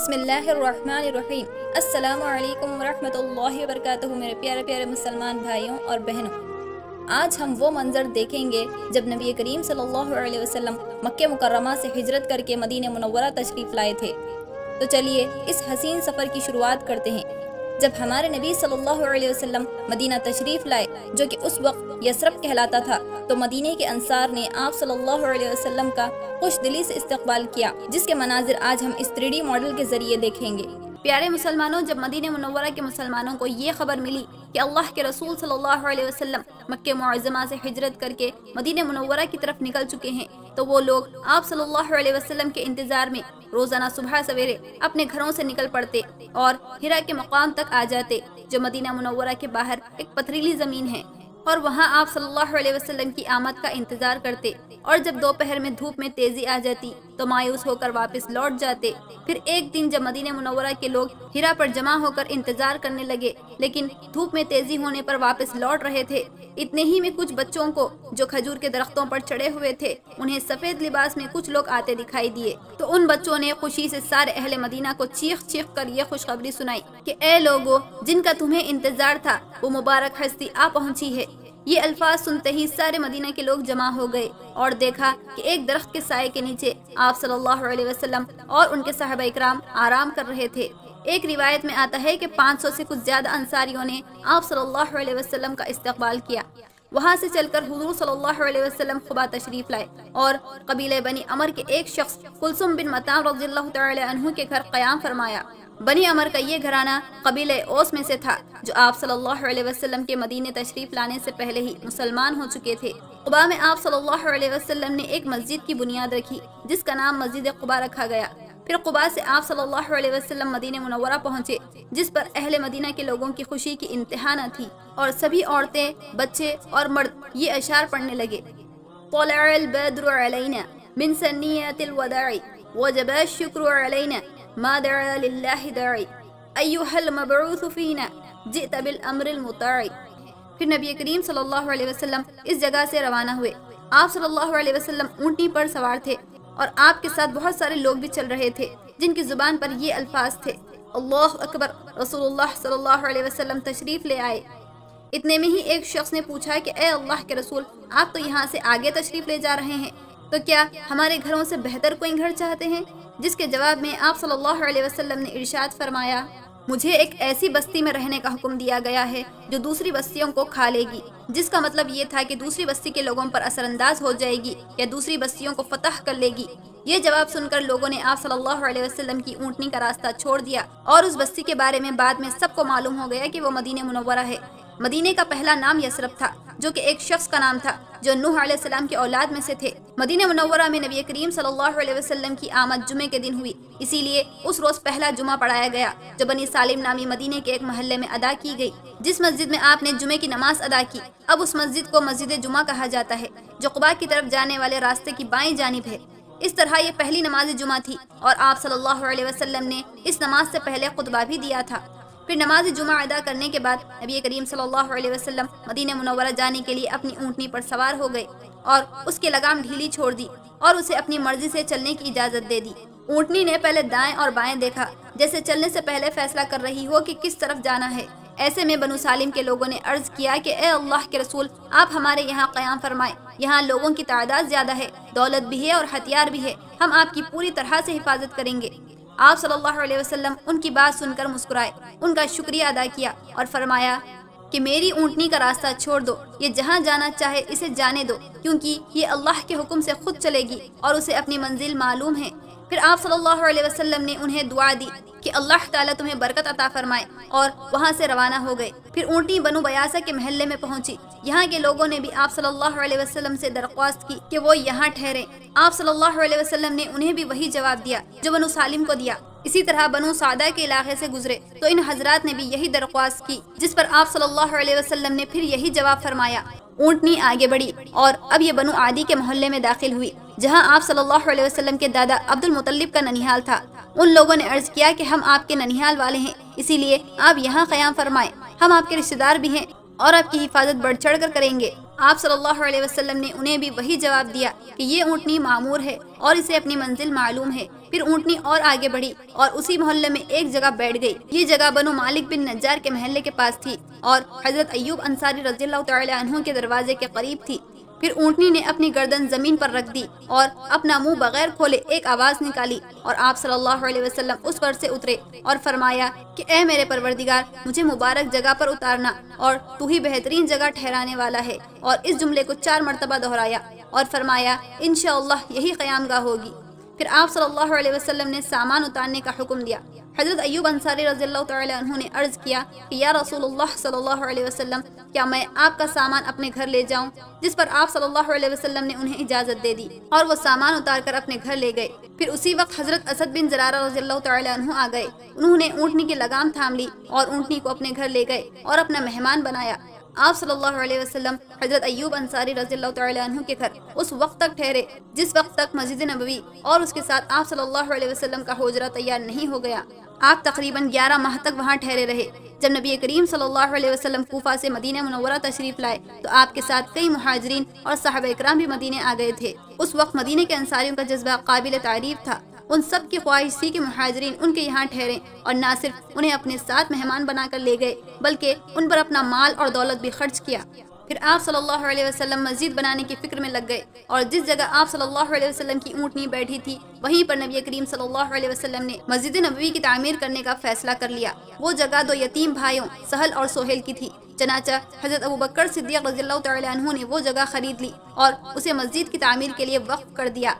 بسم اللہ الرحمن الرحیم۔ السلام علیکم ورحمۃ اللہ وبرکاتہ میرے پیارے پیارے مسلمان بھائیوں اور بہنوں، آج ہم وہ منظر دیکھیں گے جب نبی کریم صلی اللہ علیہ وسلم مکہ مکرمہ سے ہجرت کر کے مدینہ منورہ تشریف لائے تھے۔ تو چلیے اس حسین سفر کی شروعات کرتے ہیں۔ جب ہمارے نبی صلی اللہ علیہ وسلم مدینہ تشریف لائے، جو کہ اس وقت یثرب کہلاتا تھا، تو مدینہ کے انصار نے آپ صلی اللہ علیہ وسلم کا خوش دلی سے استقبال کیا، جس کے مناظر آج ہم اس 3D ماڈل کے ذریعے دیکھیں گے۔ پیارے مسلمانوں، جب مدینہ منورہ کے مسلمانوں کو یہ خبر ملی کہ اللہ کے رسول صلی اللہ علیہ وسلم مکہ معظمہ سے ہجرت کر کے مدینہ منورہ کی طرف نکل چکے ہیں، تو وہ لوگ آپ صلی اللہ علیہ وسلم کے انتظار میں روزانہ صبح سویرے اپنے گھروں سے نکل پڑتے اور ہرا کے مقام تک آ جاتے، جو مدینہ منورہ کے باہر ایک پتھریلی زمین ہے، اور وہاں آپ صلی اللہ علیہ وسلم کی آمد کا انتظار کرتے، اور جب دوپہر میں دھوپ میں تیزی آ جاتی تو مایوس ہو کر واپس لوٹ جاتے۔ پھر ایک دن جب مدینہ منورہ کے لوگ ہرا پر جمع ہو کر انتظار کرنے لگے، لیکن دھوپ میں تیزی ہونے پر واپس لوٹ رہے تھے، اتنے ہی میں کچھ بچوں کو جو کھجور کے درختوں پر چڑھے ہوئے تھے، انہیں سفید لباس میں کچھ لوگ آتے دکھائی دیے۔ تو ان بچوں نے خوشی سے سارے اہل مدینہ کو چیخ چیخ کر یہ خوشخبری سنائی کہ اے لوگو، جن کا تمہیں انتظار تھا وہ مبارک ہستی آ پہنچی ہے۔ یہ الفاظ سنتے ہی سارے مدینہ کے لوگ جمع ہو گئے اور دیکھا کہ ایک درخت کے سائے کے نیچے آپ صلی اللہ علیہ وسلم اور ان کے صحابہ اکرام آرام کر رہے تھے۔ ایک روایت میں آتا ہے کہ 500 سے کچھ زیادہ انصاریوں نے آپ صلی اللہ علیہ وسلم کا استقبال کیا۔ وہاں سے چل کر حضور صلی اللہ علیہ وسلم قباء تشریف لائے اور قبیلہ بنی عمر کے ایک شخص کلثوم بن مطعم رضی اللہ تعالی عنہ کے گھر قیام فرمایا۔ بنی عمر کا یہ گھرانہ قبیلہ اوس میں سے تھا، جو آپ صلی اللہ علیہ وسلم کے مدینہ تشریف لانے سے پہلے ہی مسلمان ہو چکے تھے۔ قباء میں آپ صلی اللہ علیہ وسلم نے ایک مسجد کی بنیاد رکھی، جس کا نام مسجد قباء رکھا گیا۔ پھر قباء سے آپ صلی اللہ علیہ وسلم مدینہ منورہ پہنچے، جس پر اہل مدینہ کے لوگوں کی خوشی کی انتہا نہ تھی، اور سبھی عورتیں، بچے اور مرد یہ اشعار پڑھنے لگے: طلع البدر علینا من ثنیۃ الوداع وجب الشکر علینا ما دعا للہ داعی ایھا المبعوث فینا جئت بالامر المطاع۔ پھر نبی کریم صلی اللہ علیہ وسلم اس جگہ سے روانہ ہوئے۔ آپ صلی اللہ علیہ وسلم اونٹنی پر سوار تھے، اور آپ کے ساتھ بہت سارے لوگ بھی چل رہے تھے، جن کی زبان پر یہ الفاظ تھے: اللہ اکبر، رسول اللہ صلی اللہ علیہ وسلم تشریف لے آئے۔ اتنے میں ہی ایک شخص نے پوچھا کہ اے اللہ کے رسول، آپ تو یہاں سے آگے تشریف لے جا رہے ہیں، تو کیا ہمارے گھروں سے بہتر کوئی گھر چاہتے ہیں؟ جس کے جواب میں آپ صلی اللہ علیہ وسلم نے ارشاد فرمایا: مجھے ایک ایسی بستی میں رہنے کا حکم دیا گیا ہے جو دوسری بستیوں کو کھا لے گی، جس کا مطلب یہ تھا کہ دوسری بستی کے لوگوں پر اثر انداز ہو جائے گی یا دوسری بستیوں کو فتح کر لے گی۔ یہ جواب سن کر لوگوں نے آپ صلی اللہ علیہ وسلم کی اونٹنی کا راستہ چھوڑ دیا، اور اس بستی کے بارے میں بعد میں سب کو معلوم ہو گیا کہ وہ مدینہ منورہ ہے۔ مدینہ کا پہلا نام یثرب تھا، جو کہ ایک شخص کا نام تھا جو نوح علیہ السلام کی اولاد میں سے تھے۔ مدینہ منورہ میں نبی کریم صلی اللہ علیہ وسلم کی آمد جمعے کے دن ہوئی، اسی لیے اس روز پہلا جمعہ پڑھایا گیا، جو بنی سالم نامی مدینہ کے ایک محلے میں ادا کی گئی۔ جس مسجد میں آپ نے جمعے کی نماز ادا کی، اب اس مسجد کو مسجد جمعہ کہا جاتا ہے، جو قباء کی طرف جانے والے راستے کی بائیں جانب ہے۔ اس طرح یہ پہلی نماز جمعہ تھی، اور آپ صلی اللہ علیہ وسلم نے اس نماز سے پہلے خطبہ بھی دیا تھا۔ پھر نماز جمعہ ادا کرنے کے بعد نبی کریم صلی اللہ علیہ وسلم مدینہ منورہ جانے کے لیے اپنی اونٹنی پر سوار ہو گئے، اور اس کے لگام ڈھیلی چھوڑ دی اور اسے اپنی مرضی سے چلنے کی اجازت دے دی۔ اونٹنی نے پہلے دائیں اور بائیں دیکھا، جیسے چلنے سے پہلے فیصلہ کر رہی ہو کہ کس طرف جانا ہے۔ ایسے میں بنو سالم کے لوگوں نے عرض کیا کہ اے اللہ کے رسول، آپ ہمارے یہاں قیام فرمائیں، یہاں لوگوں کی تعداد زیادہ ہے، دولت بھی ہے اور ہتھیار بھی ہے، ہم آپ کی پوری طرح سے حفاظت کریں گے۔ آپ صلی اللہ علیہ وسلم ان کی بات سن کر مسکرائے، ان کا شکریہ ادا کیا اور فرمایا کہ میری اونٹنی کا راستہ چھوڑ دو، یہ جہاں جانا چاہے اسے جانے دو، کیونکہ یہ اللہ کے حکم سے خود چلے گی اور اسے اپنی منزل معلوم ہے۔ پھر آپ صلی اللہ علیہ وسلم نے انہیں دعا دی کہ اللہ تعالیٰ تمہیں برکت عطا فرمائے، اور وہاں سے روانہ ہو گئے۔ پھر اونٹنی بنو بیاسہ کے محلے میں پہنچی۔ یہاں کے لوگوں نے بھی آپ صلی اللہ علیہ وسلم سے درخواست کی کہ وہ یہاں ٹھہریں۔ آپ صلی اللہ علیہ وسلم نے انہیں بھی وہی جواب دیا جو بنو سالم کو دیا۔ اسی طرح بنو سعدہ کے علاقے سے گزرے تو ان حضرات نے بھی یہی درخواست کی، جس پر آپ صلی اللہ علیہ وسلم نے پھر یہی جواب فرمایا۔ اونٹنی آگے بڑھی اور اب یہ بنو عادی کے محلے میں داخل ہوئی، جہاں آپ صلی اللہ علیہ وسلم کے دادا عبد المطلب کا ننیھال تھا۔ ان لوگوں نے عرض کیا کہ ہم آپ کے ننیھال والے ہیں، اسی لیے آپ یہاں قیام فرمائیں، ہم آپ کے رشتہ دار بھی ہیں اور آپ کی حفاظت بڑھ چڑھ کر کریں گے۔ آپ صلی اللہ علیہ وسلم نے انہیں بھی وہی جواب دیا کہ یہ اونٹنی معمور ہے اور اسے اپنی منزل معلوم ہے۔ پھر اونٹنی اور آگے بڑھی اور اسی محلے میں ایک جگہ بیٹھ گئی۔ یہ جگہ بنو مالک بن نجار کے محلے کے پاس تھی اور حضرت ایوب انصاری رضی اللہ تعالی عنہ کے دروازے کے قریب تھی۔ پھر اونٹنی نے اپنی گردن زمین پر رکھ دی اور اپنا منہ بغیر کھولے ایک آواز نکالی، اور آپ صلی اللہ علیہ وسلم اس پر سے اترے اور فرمایا کہ اے میرے پروردگار، مجھے مبارک جگہ پر اتارنا، اور تو ہی بہترین جگہ ٹھہرانے والا ہے۔ اور اس جملے کو 4 مرتبہ دہرایا اور فرمایا انشاءاللہ یہی قیام گاہ ہوگی۔ پھر آپ صلی اللہ علیہ وسلم نے سامان اتارنے کا حکم دیا۔ حضرت ایوب انصاری رضی اللہ تعالی عنہ نے عرض کیا کہ یا رسول اللہ صلی اللہ علیہ وسلم، کیا میں آپ کا سامان اپنے گھر لے جاؤں؟ جس پر آپ صلی اللہ علیہ وسلم نے انہیں اجازت دے دی اور وہ سامان اتار کر اپنے گھر لے گئے۔ پھر اسی وقت حضرت اسد بن زرارہ رضی اللہ تعالی عنہ آ گئے۔ انہوں نے اونٹنی کی لگام تھام لی اور اونٹنی کو اپنے گھر لے گئے اور اپنا مہمان بنایا۔ آپ صلی اللہ علیہ وسلم حضرت ایوب انصاری رضی اللہ تعالی عنہ کے گھر اس وقت تک ٹھہرے جس وقت تک مسجد نبوی اور اس کے ساتھ آپ صلی اللہ علیہ وسلم کا حجرہ تیار نہیں ہو گیا۔ آپ تقریباً 11 ماہ تک وہاں ٹھہرے رہے۔ جب نبی کریم صلی اللہ علیہ وسلم کوفہ سے مدینہ منورہ تشریف لائے تو آپ کے ساتھ کئی مہاجرین اور صحابہ اکرام بھی مدینے آ گئے تھے۔ اس وقت مدینے کے انصاریوں کا جذبہ قابل تعریف تھا۔ ان سب کی خواہش تھی کہ مہاجرین ان کے یہاں ٹھہریں، اور نہ صرف انہیں اپنے ساتھ مہمان بنا کر لے گئے بلکہ ان پر اپنا مال اور دولت بھی خرچ کیا۔ پھر آپ صلی اللہ علیہ وسلم مسجد بنانے کی فکر میں لگ گئے، اور جس جگہ آپ صلی اللہ علیہ وسلم کی اونٹنی بیٹھی تھی وہیں پر نبی کریم صلی اللہ علیہ وسلم نے مسجد نبوی کی تعمیر کرنے کا فیصلہ کر لیا۔ وہ جگہ 2 یتیم بھائیوں سہل اور سہیل کی تھی، چنانچہ حضرت ابوبکر صدیق رضی اللہ تعالی عنہ نے وہ جگہ خرید لی اور اسے مسجد کی تعمیر کے لیے وقف کر دیا۔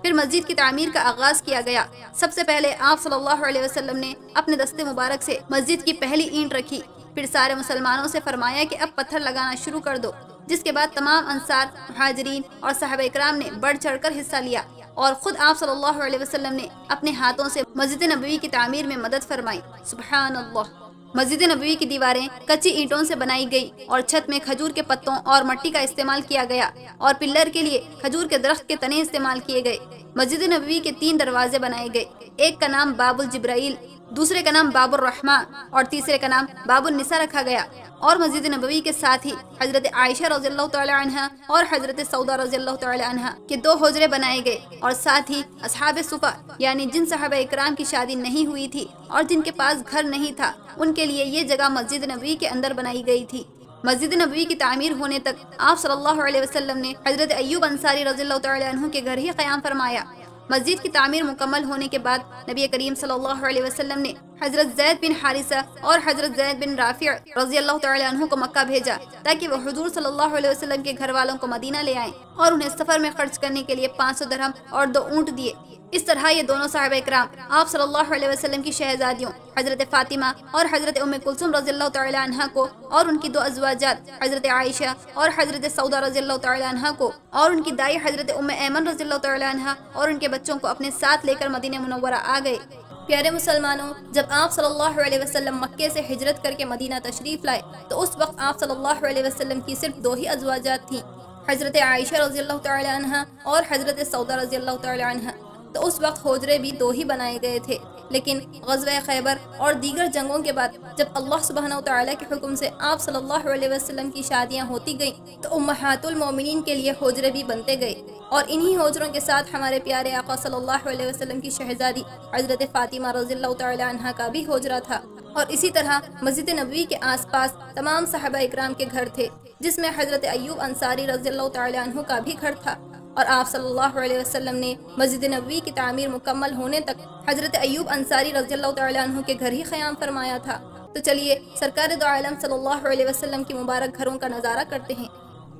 پھر مسجد کی تعمیر کا آغاز کیا گیا۔ سب سے پہلے آپ صلی اللہ علیہ وسلم نے اپنے دستے مبارک سے مسجد کی پہلی اینٹ رکھی، پھر سارے مسلمانوں سے فرمایا کہ اب پتھر لگانا شروع کر دو، جس کے بعد تمام انصار، مہاجرین اور صحابہ اکرام نے بڑھ چڑھ کر حصہ لیا، اور خود آپ صلی اللہ علیہ وسلم نے اپنے ہاتھوں سے مسجد نبوی کی تعمیر میں مدد فرمائی۔ سبحان اللہ۔ مسجد نبوی کی دیواریں کچی اینٹوں سے بنائی گئی اور چھت میں کھجور کے پتوں اور مٹی کا استعمال کیا گیا، اور پلر کے لیے کھجور کے درخت کے تنے استعمال کیے گئے۔ مسجد نبوی کے 3 دروازے بنائے گئے، ایک کا نام باب الجبرائیل، دوسرے کا نام باب الرحمہ اور تیسرے کا نام باب النساء رکھا گیا۔ اور مسجد نبوی کے ساتھ ہی حضرت عائشہ رضی اللہ تعالی عنہ اور حضرت سودا رضی اللہ تعالی عنہ کے 2 حجرے بنائے گئے، اور ساتھ ہی اصحاب صفہ یعنی جن صحابہ اکرام کی شادی نہیں ہوئی تھی اور جن کے پاس گھر نہیں تھا، ان کے لیے یہ جگہ مسجد نبوی کے اندر بنائی گئی تھی۔ مسجد نبوی کی تعمیر ہونے تک آپ صلی اللہ علیہ وسلم نے حضرت ایوب انصاری رضی اللہ تعالی عنہ کے گھر ہی قیام فرمایا۔ مسجد کی تعمیر مکمل ہونے کے بعد نبی کریم صلی اللہ علیہ وسلم نے حضرت زید بن حارثہ اور حضرت زید بن رافع رضی اللہ تعالی عنہ کو مکہ بھیجا تاکہ وہ حضور صلی اللہ علیہ وسلم کے گھر والوں کو مدینہ لے آئیں، اور انہیں سفر میں خرچ کرنے کے لیے 500 درہم اور 2 اونٹ دیے۔ اس طرح یہ دونوں صحابہ اکرام آپ صلی اللہ علیہ وسلم کی شہزادیوں حضرت فاطمہ اور حضرت ام کلثوم رضی اللہ تعالی عنہ کو، اور ان کی 2 ازواجات حضرت عائشہ اور حضرت سودا رضی اللہ تعالی عنہ کو، اور ان کی دائی حضرت ام ایمن رضی اللہ تعالی عنہ اور ان کے بچوں کو اپنے ساتھ لے کر مدینہ منورہ آ گئے۔ پیارے مسلمانوں، جب آپ صلی اللہ علیہ وسلم مکے سے ہجرت کر کے مدینہ تشریف لائے تو اس وقت آپ صلی اللہ علیہ وسلم کی صرف 2 ہی ازواجات تھیں، حضرت عائشہ رضی اللہ تعالی عنہ اور حضرت سودا رضی اللہ تعالی عنہ۔ تو اس وقت حجرے بھی 2 ہی بنائے گئے تھے، لیکن غزوہ خیبر اور دیگر جنگوں کے بعد جب اللہ سبحانہ و تعالیٰ کے حکم سے آپ صلی اللہ علیہ وسلم کی شادیاں ہوتی گئیں تو امہات المومنین کے لیے حجرے بھی بنتے گئے، اور انہی حجروں کے ساتھ ہمارے پیارے آقا صلی اللہ علیہ وسلم کی شہزادی حضرت فاطمہ رضی اللہ تعالی عنہ کا بھی حجرہ تھا۔ اور اسی طرح مسجد نبوی کے آس پاس تمام صحابہ اکرام کے گھر تھے، جس میں حضرت ایوب انصاری رضی اللہ تعالی عنہ کا بھی گھر تھا، اور آپ صلی اللہ علیہ وسلم نے مسجد نبوی کی تعمیر مکمل ہونے تک حضرت ایوب انصاری رضی اللہ تعالی عنہ کے گھر ہی قیام فرمایا تھا۔ تو چلیے سرکار دو عالم صلی اللہ علیہ وسلم کی مبارک گھروں کا نظارہ کرتے ہیں۔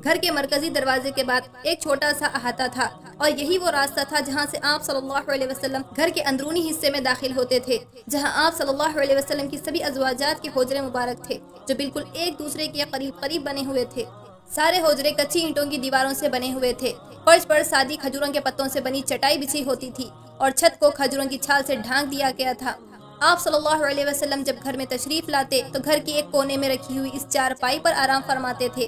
گھر کے مرکزی دروازے کے بعد ایک چھوٹا سا احاطہ تھا، اور یہی وہ راستہ تھا جہاں سے آپ صلی اللہ علیہ وسلم گھر کے اندرونی حصے میں داخل ہوتے تھے، جہاں آپ صلی اللہ علیہ وسلم کی سبھی ازواجات کے حجرے مبارک تھے، جو بالکل ایک دوسرے کے قریب قریب بنے ہوئے تھے۔ سارے حجرے کچی اینٹوں کی دیواروں سے بنے ہوئے تھے، فرش پر سادی کھجوروں کے پتوں سے بنی چٹائی بچھی ہوتی تھی، اور چھت کو کھجوروں کی چھال سے ڈھانک دیا گیا تھا۔ آپ صلی اللہ علیہ وسلم جب گھر میں تشریف لاتے تو گھر کی ایک کونے میں رکھی ہوئی اس چارپائی پر آرام فرماتے تھے۔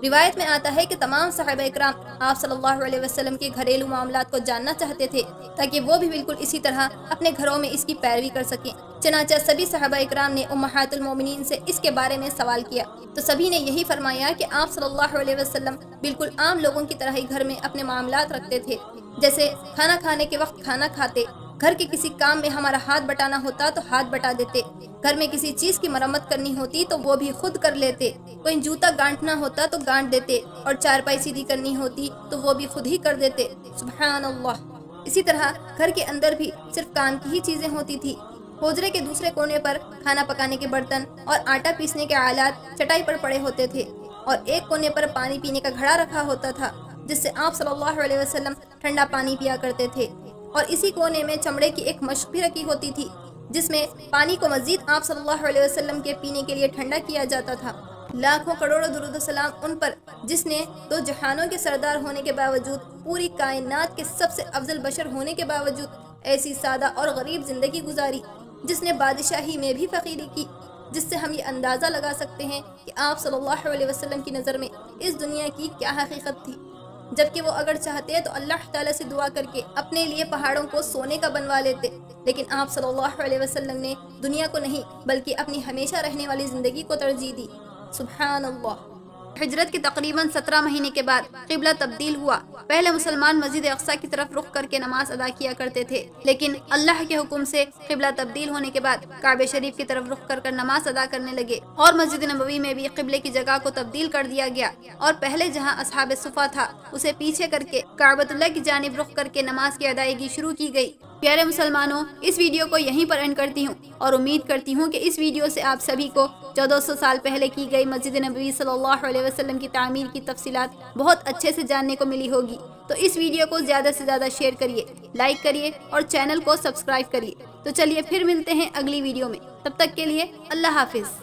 روایت میں آتا ہے کہ تمام صحابہ اکرام آپ صلی اللہ علیہ وسلم کے گھریلو معاملات کو جاننا چاہتے تھے تاکہ وہ بھی بالکل اسی طرح اپنے گھروں میں اس کی پیروی کر سکیں۔ چنانچہ سبھی صحابہ اکرام نے امہات المومنین سے اس کے بارے میں سوال کیا تو سبھی نے یہی فرمایا کہ آپ صلی اللہ علیہ وسلم بالکل عام لوگوں کی طرح ہی گھر میں اپنے معاملات رکھتے تھے، جیسے کھانا کھانے کے وقت کھانا کھاتے، گھر کے کسی کام میں ہمارا ہاتھ بٹانا ہوتا تو ہاتھ بٹا دیتے، گھر میں کسی چیز کی مرمت کرنی ہوتی تو وہ بھی خود کر لیتے، کوئی جوتا گانٹنا ہوتا تو گانٹ دیتے، اور چارپائی سیدھی کرنی ہوتی تو وہ بھی خود ہی کر دیتے۔ سبحان اللہ۔ اسی طرح گھر کے اندر بھی صرف کام کی ہی چیزیں ہوتی تھی۔ حجرے کے دوسرے کونے پر کھانا پکانے کے برتن اور آٹا پیسنے کے آلات چٹائی پر پڑے ہوتے تھے، اور ایک کونے پر پانی پینے کا گھڑا رکھا ہوتا تھا جس سے آپ صلی اللہ علیہ وسلم ٹھنڈا پانی پیا کرتے تھے، اور اسی کونے میں چمڑے کی ایک مشق بھی رکھی ہوتی تھی جس میں پانی کو مزید آپ صلی اللہ علیہ وسلم کے پینے کے لیے ٹھنڈا کیا جاتا تھا۔ لاکھوں کروڑوں درود و سلام ان پر جس نے دو جہانوں کے سردار ہونے کے باوجود، پوری کائنات کے سب سے افضل بشر ہونے کے باوجود ایسی سادہ اور غریب زندگی گزاری، جس نے بادشاہی میں بھی فقیری کی، جس سے ہم یہ اندازہ لگا سکتے ہیں کہ آپ صلی اللہ علیہ وسلم کی نظر میں اس دنیا کی کیا حقیقت تھی، جبکہ وہ اگر چاہتے تو اللہ تعالیٰ سے دعا کر کے اپنے لیے پہاڑوں کو سونے کا بنوا لیتے، لیکن آپ صلی اللہ علیہ وسلم نے دنیا کو نہیں بلکہ اپنی ہمیشہ رہنے والی زندگی کو ترجیح دی۔ سبحان اللہ۔ ہجرت کے تقریباً 17 مہینے کے بعد قبلہ تبدیل ہوا۔ پہلے مسلمان مسجد اقصی کی طرف رخ کر کے نماز ادا کیا کرتے تھے، لیکن اللہ کے حکم سے قبلہ تبدیل ہونے کے بعد کعبہ شریف کی طرف رخ کر نماز ادا کرنے لگے، اور مسجد نبوی میں بھی قبلے کی جگہ کو تبدیل کر دیا گیا، اور پہلے جہاں اصحاب صفہ تھا اسے پیچھے کر کے کعبۃ اللہ کی جانب رخ کر کے نماز کی ادائیگی شروع کی گئی۔ پیارے مسلمانوں، اس ویڈیو کو یہیں پر اینڈ کرتی ہوں، اور امید کرتی ہوں کہ اس ویڈیو سے آپ سبھی کو 1400 سال پہلے کی گئی مسجد نبوی صلی اللہ علیہ وسلم کی تعمیر کی تفصیلات بہت اچھے سے جاننے کو ملی ہوگی۔ تو اس ویڈیو کو زیادہ سے زیادہ شیئر کریے، لائک کریے اور چینل کو سبسکرائب کریے۔ تو چلیے پھر ملتے ہیں اگلی ویڈیو میں، تب تک کے لیے اللہ حافظ۔